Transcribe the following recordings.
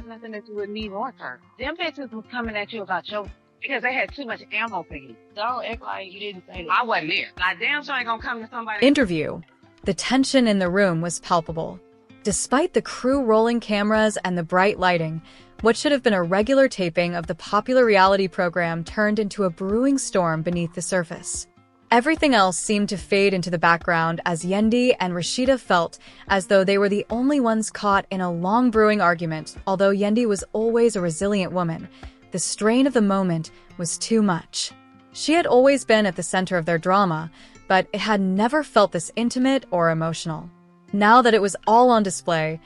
has nothing to do with me or her. Them bitches was coming at you about your because they had too much ammo for you. Don't act like you didn't say that. I wasn't there. Like, damn sure ain't gonna come to somebody. Interview. The tension in the room was palpable. Despite the crew rolling cameras and the bright lighting, what should have been a regular taping of the popular reality program turned into a brewing storm beneath the surface. Everything else seemed to fade into the background as Yandy and Rasheeda felt as though they were the only ones caught in a long brewing argument. Although Yandy was always a resilient woman, the strain of the moment was too much. She had always been at the center of their drama, but it had never felt this intimate or emotional. Now that it was all on display,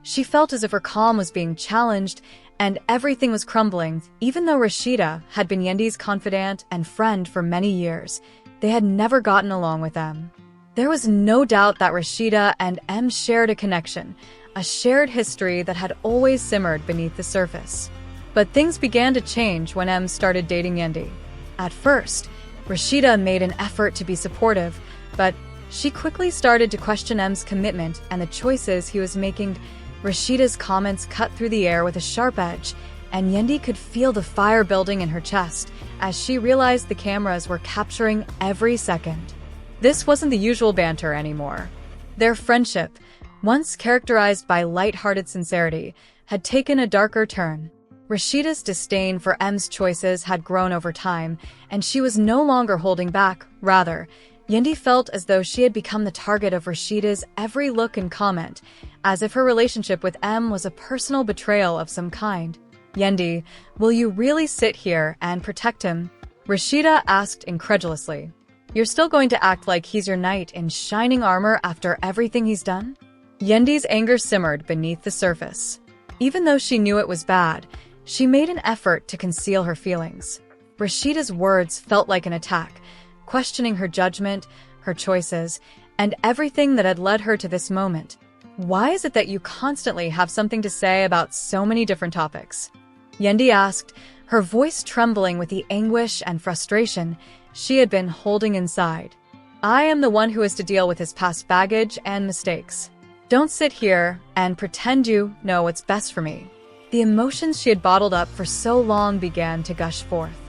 she felt as if her calm was being challenged and everything was crumbling. Even though Rasheeda had been Yandy's confidant and friend for many years, they had never gotten along with Em. There was no doubt that Rasheeda and Em shared a connection, a shared history that had always simmered beneath the surface. But things began to change when Em started dating Yandy. At first, Rasheeda made an effort to be supportive, but she quickly started to question Em's commitment and the choices he was making. Rasheeda's comments cut through the air with a sharp edge, and Yandy could feel the fire building in her chest as she realized the cameras were capturing every second. This wasn't the usual banter anymore. Their friendship, once characterized by light-hearted sincerity, had taken a darker turn. Rasheeda's disdain for Em's choices had grown over time, and she was no longer holding back. Rather, Yandy felt as though she had become the target of Rasheeda's every look and comment, as if her relationship with Em was a personal betrayal of some kind. "Yandy, will you really sit here and protect him?" Rasheeda asked incredulously. "You're still going to act like he's your knight in shining armor after everything he's done?" Yandy's anger simmered beneath the surface. Even though she knew it was bad, she made an effort to conceal her feelings. Rasheeda's words felt like an attack, questioning her judgment, her choices, and everything that had led her to this moment. "Why is it that you constantly have something to say about so many different topics?" Yandy asked, her voice trembling with the anguish and frustration she had been holding inside. "I am the one who has to deal with his past baggage and mistakes. Don't sit here and pretend you know what's best for me." The emotions she had bottled up for so long began to gush forth.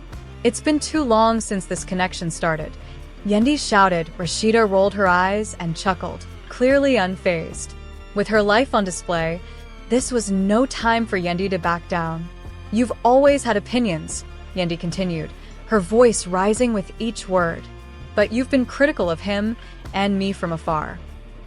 "It's been too long since this connection started," Yandy shouted. Rasheeda rolled her eyes and chuckled, clearly unfazed. With her life on display, this was no time for Yandy to back down. "You've always had opinions," Yandy continued, her voice rising with each word. "But you've been critical of him and me from afar.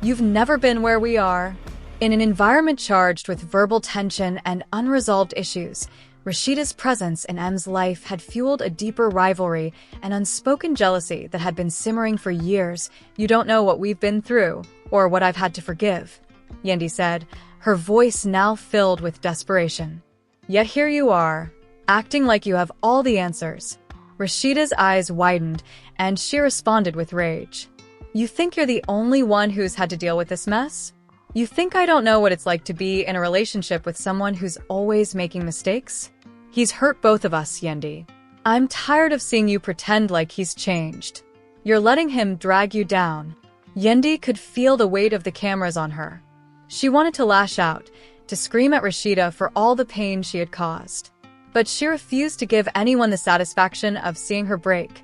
You've never been where we are." In an environment charged with verbal tension and unresolved issues, Rasheeda's presence in Em's life had fueled a deeper rivalry and unspoken jealousy that had been simmering for years. "You don't know what we've been through, or what I've had to forgive," Yandy said, her voice now filled with desperation. "Yet here you are, acting like you have all the answers." Rasheeda's eyes widened, and she responded with rage. "You think you're the only one who's had to deal with this mess? You think I don't know what it's like to be in a relationship with someone who's always making mistakes? He's hurt both of us, Yandy. I'm tired of seeing you pretend like he's changed. You're letting him drag you down." Yandy could feel the weight of the cameras on her. She wanted to lash out, to scream at Rasheeda for all the pain she had caused. But she refused to give anyone the satisfaction of seeing her break.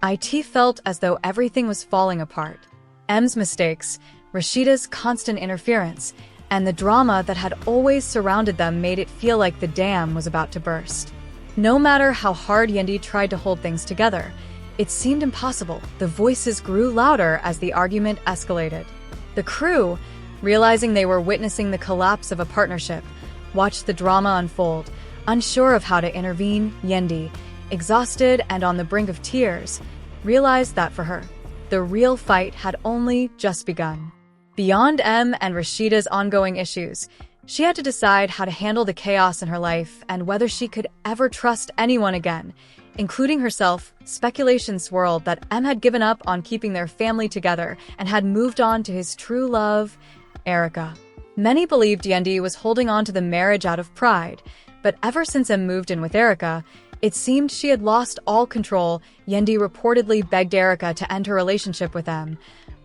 It felt as though everything was falling apart. Em's mistakes, Rasheeda's constant interference, and the drama that had always surrounded them made it feel like the dam was about to burst. No matter how hard Yandy tried to hold things together, it seemed impossible. The voices grew louder as the argument escalated. The crew, realizing they were witnessing the collapse of a partnership, watched the drama unfold, unsure of how to intervene. Yandy, exhausted and on the brink of tears, realized that for her, the real fight had only just begun. Beyond Em and Rasheeda's ongoing issues, she had to decide how to handle the chaos in her life and whether she could ever trust anyone again, including herself. Speculation swirled that Em had given up on keeping their family together and had moved on to his true love, Erica. Many believed Yandy was holding on to the marriage out of pride, but ever since Em moved in with Erica, it seemed she had lost all control. Yandy reportedly begged Erica to end her relationship with Em,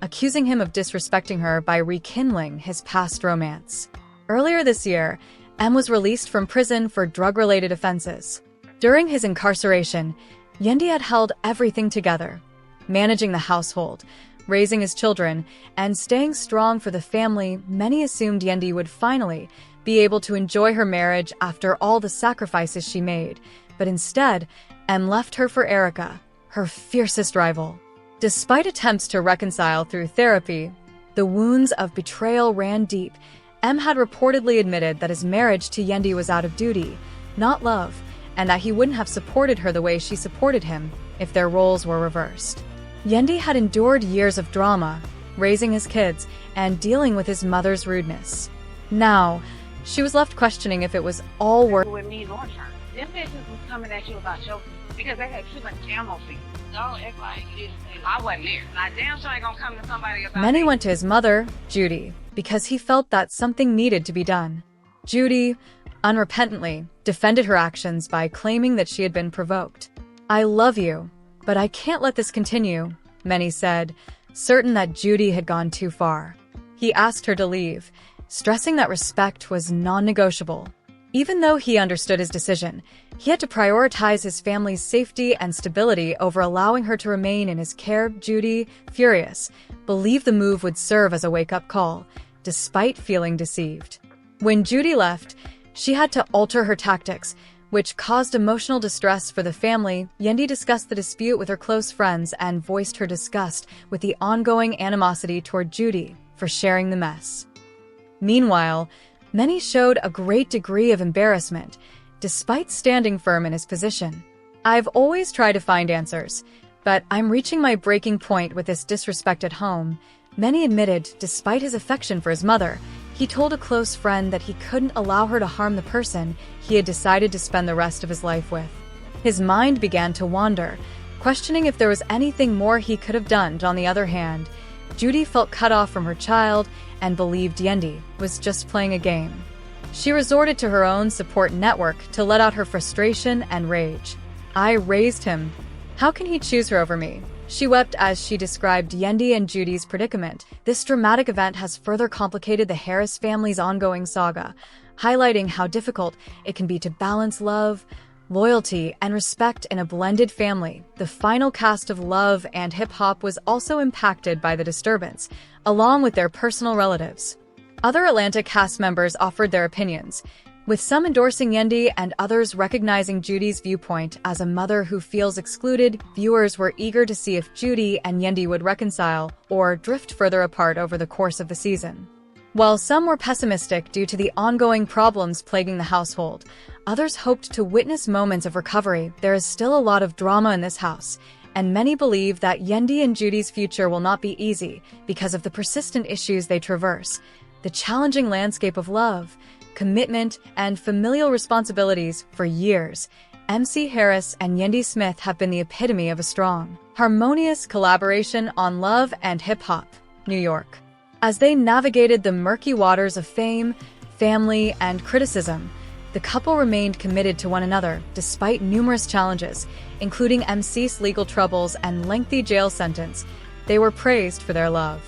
accusing him of disrespecting her by rekindling his past romance. Earlier this year, M was released from prison for drug-related offenses. During his incarceration, Yandy had held everything together, managing the household, raising his children, and staying strong for the family. Many assumed Yandy would finally be able to enjoy her marriage after all the sacrifices she made, but instead, M left her for Erica, her fiercest rival. Despite attempts to reconcile through therapy, the wounds of betrayal ran deep. M had reportedly admitted that his marriage to Yandy was out of duty, not love, and that he wouldn't have supported her the way she supported him if their roles were reversed. Yandy had endured years of drama, raising his kids, and dealing with his mother's rudeness. Now, she was left questioning if it was all worth. With me long term, them bitches was coming at you about your because they had too much ammo for you. Don't act like you didn't say I wasn't there. Now damn sure I ain't gonna come to somebody about Many me. went to his mother, Judy, because he felt that something needed to be done. Judy, unrepentantly, defended her actions by claiming that she had been provoked. "I love you, but I can't let this continue," many said, certain that Judy had gone too far. He asked her to leave, stressing that respect was non-negotiable. Even though he understood his decision, he had to prioritize his family's safety and stability over allowing her to remain in his care. Judy, furious, believed the move would serve as a wake-up call, despite feeling deceived. When Judy left, she had to alter her tactics, which caused emotional distress for the family. Yandy discussed the dispute with her close friends and voiced her disgust with the ongoing animosity toward Judy for sharing the mess. Meanwhile, many showed a great degree of embarrassment, despite standing firm in his position. "I've always tried to find answers, but I'm reaching my breaking point with this disrespect at home," many admitted. Despite his affection for his mother, he told a close friend that he couldn't allow her to harm the person he had decided to spend the rest of his life with. His mind began to wander, questioning if there was anything more he could have done. On the other hand, Judy felt cut off from her child and believed Yandy was just playing a game. She resorted to her own support network to let out her frustration and rage. "I raised him. How can he choose her over me?" She wept as she described Yandy and Judy's predicament. This dramatic event has further complicated the Harris family's ongoing saga, highlighting how difficult it can be to balance love, loyalty, and respect in a blended family. The final cast of Love and Hip Hop was also impacted by the disturbance, along with their personal relatives. Other Atlanta cast members offered their opinions, with some endorsing Yandy and others recognizing Judy's viewpoint. As a mother who feels excluded, viewers were eager to see if Judy and Yandy would reconcile or drift further apart over the course of the season. While some were pessimistic due to the ongoing problems plaguing the household, others hoped to witness moments of recovery. There is still a lot of drama in this house, and many believe that Yandy and Judy's future will not be easy because of the persistent issues they traverse. The challenging landscape of love, commitment, and familial responsibilities. For years, MC Harris and Yandy Smith have been the epitome of a strong, harmonious collaboration on Love and Hip Hop, New York. As they navigated the murky waters of fame, family, and criticism, the couple remained committed to one another despite numerous challenges, including MC's legal troubles and lengthy jail sentence. They were praised for their love.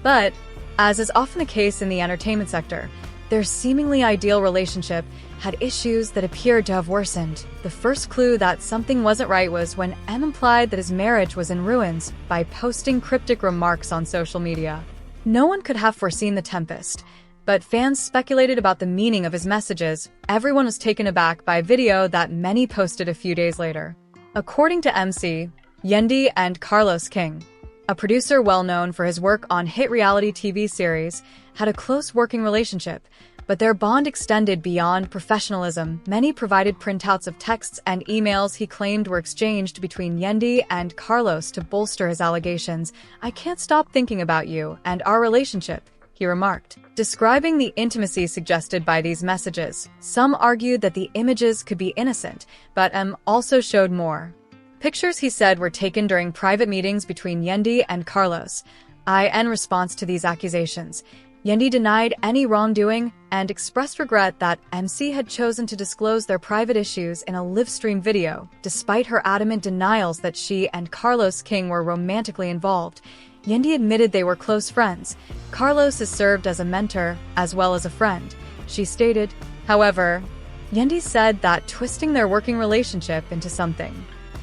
But, as is often the case in the entertainment sector, their seemingly ideal relationship had issues that appeared to have worsened. The first clue that something wasn't right was when M implied that his marriage was in ruins by posting cryptic remarks on social media. No one could have foreseen the tempest, but fans speculated about the meaning of his messages. Everyone was taken aback by a video that many posted a few days later. According to MC, Yandy and Carlos King, a producer well known for his work on hit reality TV series, had a close working relationship, but their bond extended beyond professionalism. Many provided printouts of texts and emails he claimed were exchanged between Yandy and Carlos to bolster his allegations. "I can't stop thinking about you and our relationship," he remarked, describing the intimacy suggested by these messages. Some argued that the images could be innocent, but M also showed more. Pictures, he said, were taken during private meetings between Yandy and Carlos. In response to these accusations, Yandy denied any wrongdoing and expressed regret that MC had chosen to disclose their private issues in a live-stream video. Despite her adamant denials that she and Carlos King were romantically involved, Yandy admitted they were close friends. "Carlos has served as a mentor as well as a friend," she stated. However, Yandy said that twisting their working relationship into something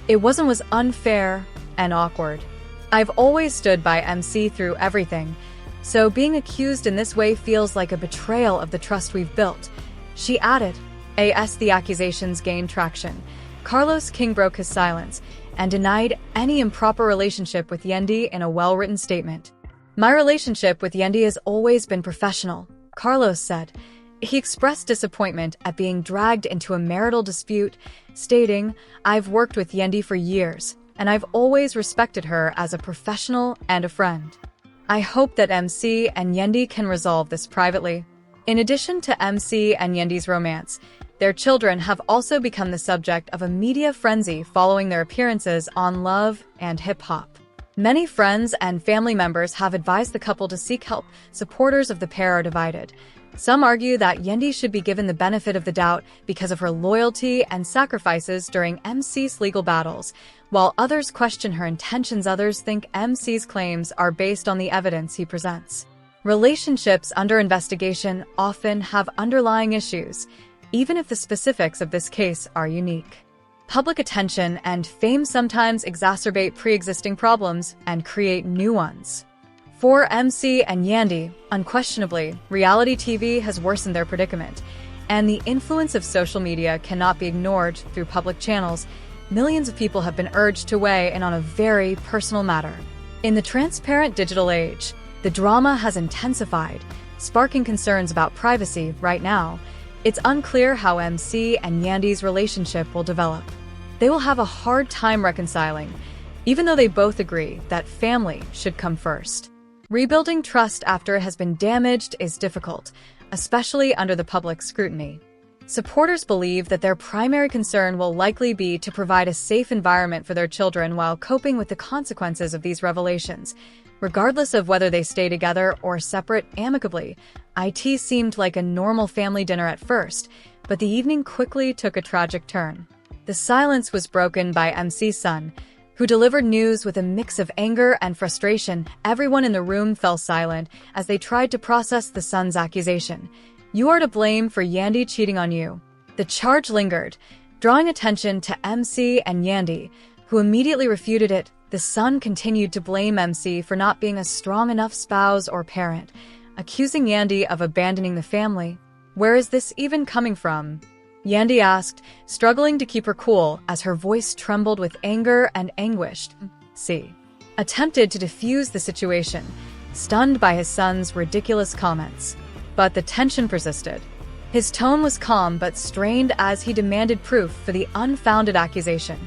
it wasn't was unfair and awkward. I've always stood by MC through everything, so being accused in this way feels like a betrayal of the trust we've built. She added, as the accusations gained traction, Carlos King broke his silence and denied any improper relationship with Yandy in a well-written statement. My relationship with Yandy has always been professional, Carlos said. He expressed disappointment at being dragged into a marital dispute, stating, I've worked with Yandy for years, and I've always respected her as a professional and a friend. I hope that MC and Yandy can resolve this privately. In addition to MC and Yandy's romance, their children have also become the subject of a media frenzy following their appearances on Love and Hip Hop. Many friends and family members have advised the couple to seek help. Supporters of the pair are divided. Some argue that Yandy should be given the benefit of the doubt because of her loyalty and sacrifices during MC's legal battles, while others question her intentions. Others think MC's claims are based on the evidence he presents. Relationships under investigation often have underlying issues, even if the specifics of this case are unique. Public attention and fame sometimes exacerbate pre-existing problems and create new ones. For MC and Yandy, unquestionably, reality TV has worsened their predicament, and the influence of social media cannot be ignored. Through public channels, millions of people have been urged to weigh in on a very personal matter. In the transparent digital age, the drama has intensified, sparking concerns about privacy. Right now, it's unclear how MC and Yandy's relationship will develop. They will have a hard time reconciling, even though they both agree that family should come first. Rebuilding trust after it has been damaged is difficult, especially under the public scrutiny. Supporters believe that their primary concern will likely be to provide a safe environment for their children while coping with the consequences of these revelations. Regardless of whether they stay together or separate amicably, it seemed like a normal family dinner at first, but the evening quickly took a tragic turn. The silence was broken by MC's son, who delivered news with a mix of anger and frustration. Everyone in the room fell silent as they tried to process the son's accusation. You are to blame for Yandy cheating on you. The charge lingered, drawing attention to MC and Yandy, who immediately refuted it. The son continued to blame MC for not being a strong enough spouse or parent, accusing Yandy of abandoning the family. Where is this even coming from? Yandy asked, struggling to keep her cool as her voice trembled with anger and anguish. C. attempted to defuse the situation, stunned by his son's ridiculous comments. But the tension persisted. His tone was calm but strained as he demanded proof for the unfounded accusation.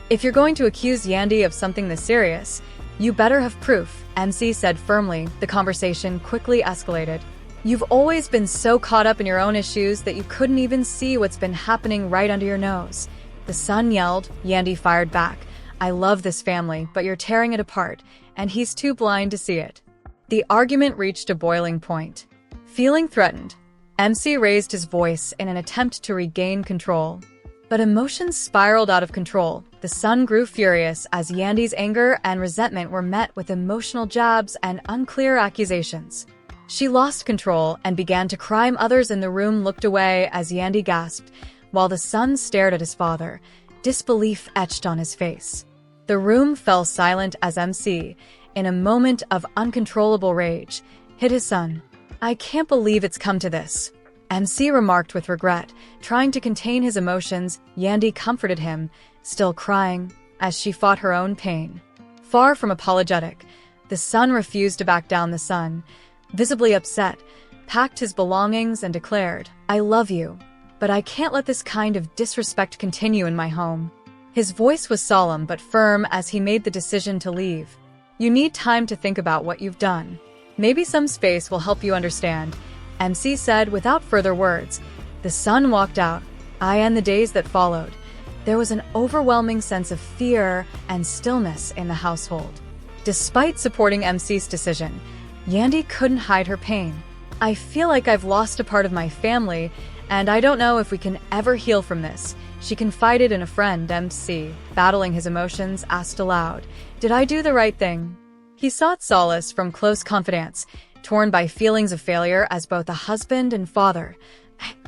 If you're going to accuse Yandy of something this serious, you better have proof, MC said firmly. The conversation quickly escalated. You've always been so caught up in your own issues that you couldn't even see what's been happening right under your nose. The son yelled. Yandy fired back. I love this family, but you're tearing it apart, and he's too blind to see it. The argument reached a boiling point. Feeling threatened, MC raised his voice in an attempt to regain control. But emotions spiraled out of control. The son grew furious as Yandy's anger and resentment were met with emotional jabs and unclear accusations. She lost control and began to cry. Others in the room looked away as Yandy gasped, while the son stared at his father, disbelief etched on his face. The room fell silent as MC, in a moment of uncontrollable rage, hit his son. I can't believe it's come to this, MC remarked with regret, trying to contain his emotions. Yandy comforted him, still crying, as she fought her own pain. Far from apologetic, the son refused to back down. The son, visibly upset, packed his belongings and declared, I love you, but I can't let this kind of disrespect continue in my home. His voice was solemn but firm as he made the decision to leave. You need time to think about what you've done. Maybe some space will help you understand, MC said without further words. The son walked out. In the days that followed, there was an overwhelming sense of fear and stillness in the household. Despite supporting MC's decision, Yandy couldn't hide her pain. I feel like I've lost a part of my family, and I don't know if we can ever heal from this, she confided in a friend. MC, battling his emotions, asked aloud, Did I do the right thing? He sought solace from close confidants, torn by feelings of failure as both a husband and father.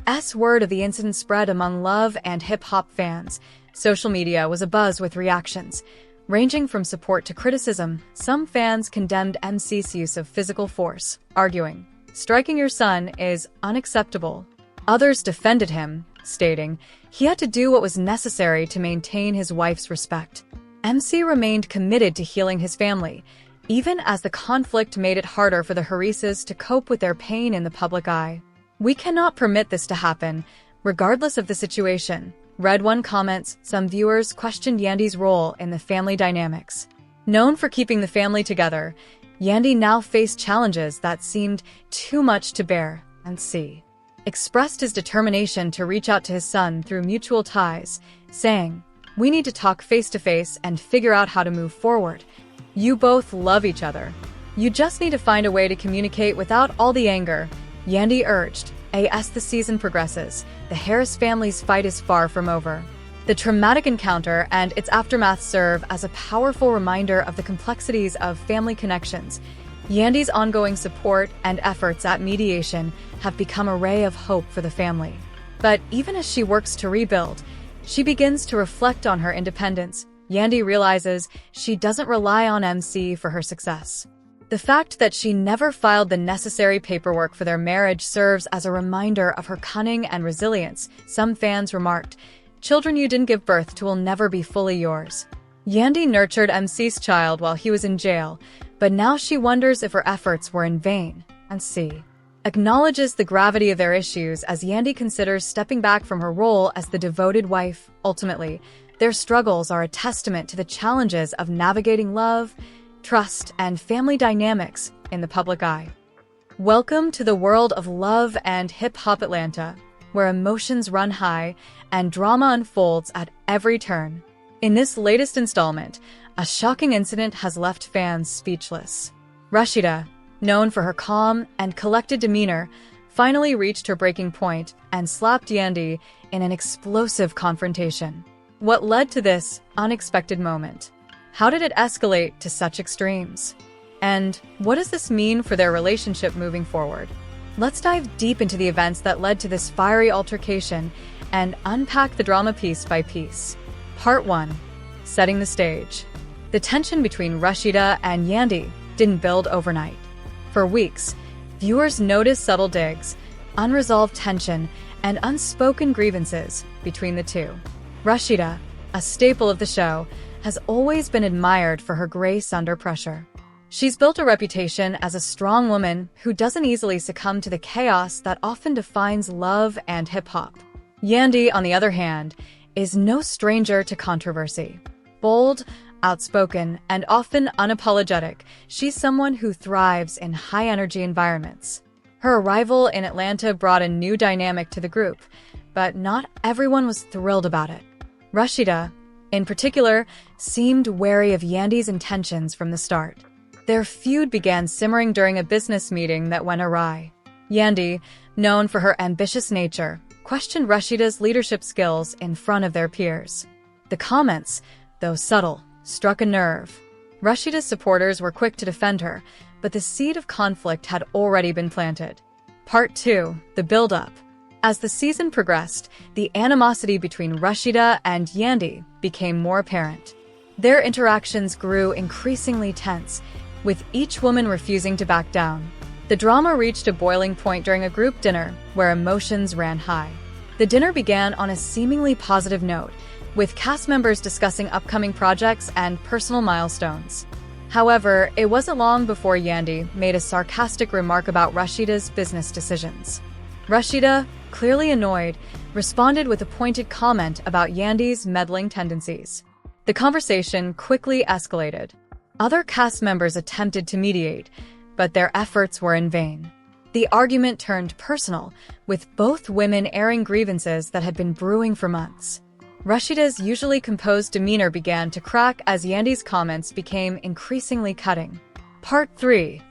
S word of the incident spread among love and hip-hop fans. Social media was abuzz with reactions. Ranging from support to criticism, some fans condemned MC's use of physical force, arguing, "Striking your son is unacceptable." Others defended him, stating, "He had to do what was necessary to maintain his wife's respect." MC remained committed to healing his family, even as the conflict made it harder for the Harises to cope with their pain in the public eye. "We cannot permit this to happen, regardless of the situation." Red One comments, some viewers questioned Yandy's role in the family dynamics. Known for keeping the family together, Yandy now faced challenges that seemed too much to bear, and C expressed his determination to reach out to his son through mutual ties, saying, "We need to talk face-to-face and figure out how to move forward. You both love each other. You just need to find a way to communicate without all the anger," Yandy urged. As the season progresses, the Harris family's fight is far from over. The traumatic encounter and its aftermath serve as a powerful reminder of the complexities of family connections. Yandy's ongoing support and efforts at mediation have become a ray of hope for the family. But even as she works to rebuild, she begins to reflect on her independence. Yandy realizes she doesn't rely on MC for her success. The fact that she never filed the necessary paperwork for their marriage serves as a reminder of her cunning and resilience. Some fans remarked, "Children you didn't give birth to will never be fully yours." Yandy nurtured MC's child while he was in jail, but now she wonders if her efforts were in vain. And C acknowledges the gravity of their issues as Yandy considers stepping back from her role as the devoted wife. Ultimately, their struggles are a testament to the challenges of navigating love, trust, and family dynamics in the public eye. Welcome to the world of love and hip-hop Atlanta, where emotions run high and drama unfolds at every turn. In this latest installment, a shocking incident has left fans speechless. Rasheeda, known for her calm and collected demeanor, finally reached her breaking point and slapped Yandy in an explosive confrontation. What led to this unexpected moment? How did it escalate to such extremes? And what does this mean for their relationship moving forward? Let's dive deep into the events that led to this fiery altercation and unpack the drama piece by piece. Part 1. Setting the stage. The tension between Rasheeda and Yandy didn't build overnight. For weeks, viewers noticed subtle digs, unresolved tension, and unspoken grievances between the two. Rasheeda, a staple of the show, has always been admired for her grace under pressure. She's built a reputation as a strong woman who doesn't easily succumb to the chaos that often defines love and hip-hop. Yandy, on the other hand, is no stranger to controversy. Bold, outspoken, and often unapologetic, she's someone who thrives in high-energy environments. Her arrival in Atlanta brought a new dynamic to the group, but not everyone was thrilled about it. Rasheeda, in particular, seemed wary of Yandy's intentions from the start. Their feud began simmering during a business meeting that went awry. Yandy, known for her ambitious nature, questioned Rasheeda's leadership skills in front of their peers. The comments, though subtle, struck a nerve. Rasheeda's supporters were quick to defend her, but the seed of conflict had already been planted. Part 2. The build-up. As the season progressed, the animosity between Rasheeda and Yandy became more apparent. Their interactions grew increasingly tense, with each woman refusing to back down. The drama reached a boiling point during a group dinner where emotions ran high. The dinner began on a seemingly positive note, with cast members discussing upcoming projects and personal milestones. However, it wasn't long before Yandy made a sarcastic remark about Rasheeda's business decisions. Rasheeda, clearly annoyed, responded with a pointed comment about Yandy's meddling tendencies. The conversation quickly escalated. Other cast members attempted to mediate, but their efforts were in vain. The argument turned personal, with both women airing grievances that had been brewing for months. Rasheeda's usually composed demeanor began to crack as Yandy's comments became increasingly cutting. Part 3.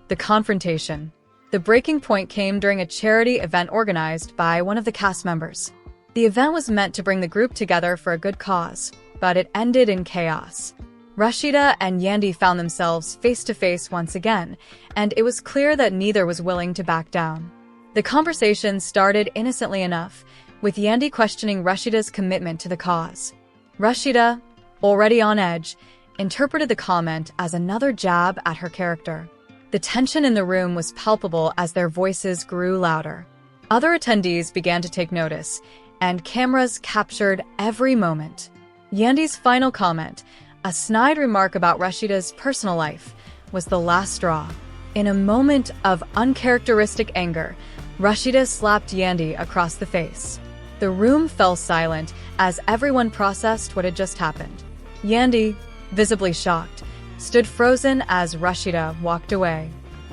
The Confrontation. The breaking point came during a charity event organized by one of the cast members. The event was meant to bring the group together for a good cause, but it ended in chaos. Rasheeda and Yandy found themselves face-to-face once again, and it was clear that neither was willing to back down. The conversation started innocently enough, with Yandy questioning Rasheeda's commitment to the cause. Rasheeda, already on edge, interpreted the comment as another jab at her character. The tension in the room was palpable as their voices grew louder. Other attendees began to take notice, and cameras captured every moment. Yandy's final comment, a snide remark about Rasheeda's personal life, was the last straw. In a moment of uncharacteristic anger, Rasheeda slapped Yandy across the face. The room fell silent as everyone processed what had just happened. Yandy, visibly shocked, stood frozen as Rasheeda walked away.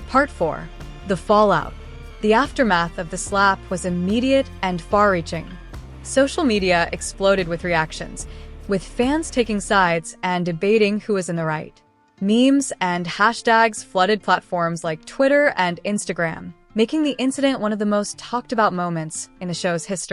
Part 4. The Fallout. The aftermath of the slap was immediate and far-reaching. Social media exploded with reactions, with fans taking sides and debating who was in the right. Memes and hashtags flooded platforms like Twitter and Instagram, making the incident one of the most talked about moments in the show's history.